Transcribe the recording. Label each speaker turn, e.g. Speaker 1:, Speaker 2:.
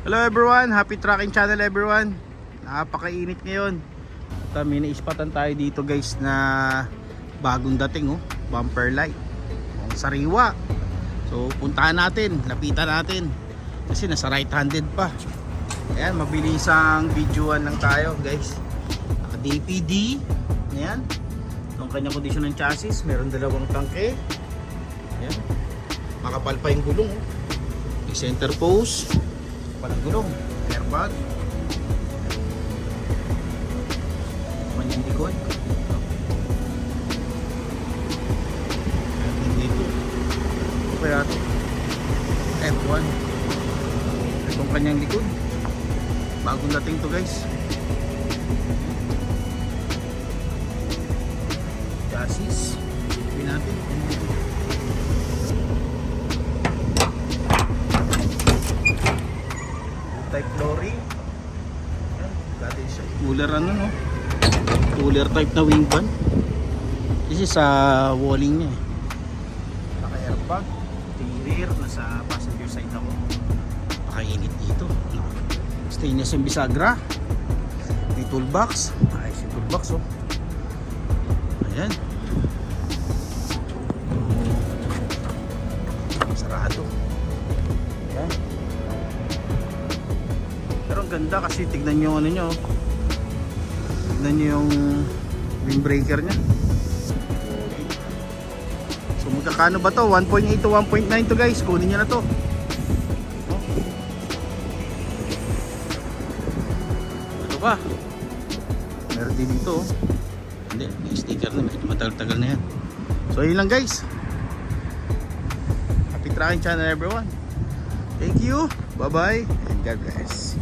Speaker 1: Hello everyone, happy trucking channel everyone. Napakainit ngayon. May naispatan tayo dito guys na bagong dating bumper light. Ang sariwa. So puntahan natin, lapitan natin. Kasi nasa right handed pa. Ayan, mabilisang videoan lang tayo guys. Naka DPD. Ayan. Itong kanyang kondisyon ng chassis, meron dalawang tangke. Ayan. Makapal pa yung gulong. May center post. Walang gulong, airbag. Kanyang likod. Dito. Kaya F1. Itong kanyang likod. Bagong dating to guys. Chassis. Ipin natin. Type lorry. Dati siya cooler cooler type na wing van. This is sa walling niya. Naka airbag. Rear nasa passenger side ako. Nakainit dito. Stainless yung bisagra. May toolbox. Ayos yung toolbox Ayan. Sarado. Ayan. Pero ang ganda kasi tignan nyo nyo. Tignan nyo yung windbreaker nya. So magkakano ba to? 1.8 to 1.9 to guys. Kunin nyo na to. Ano ba? Meron din dito Hindi, may sticker na. Medyo matagal-tagal na yan. So yun lang guys. Happy trucking channel everyone. Thank you. Bye bye and God bless.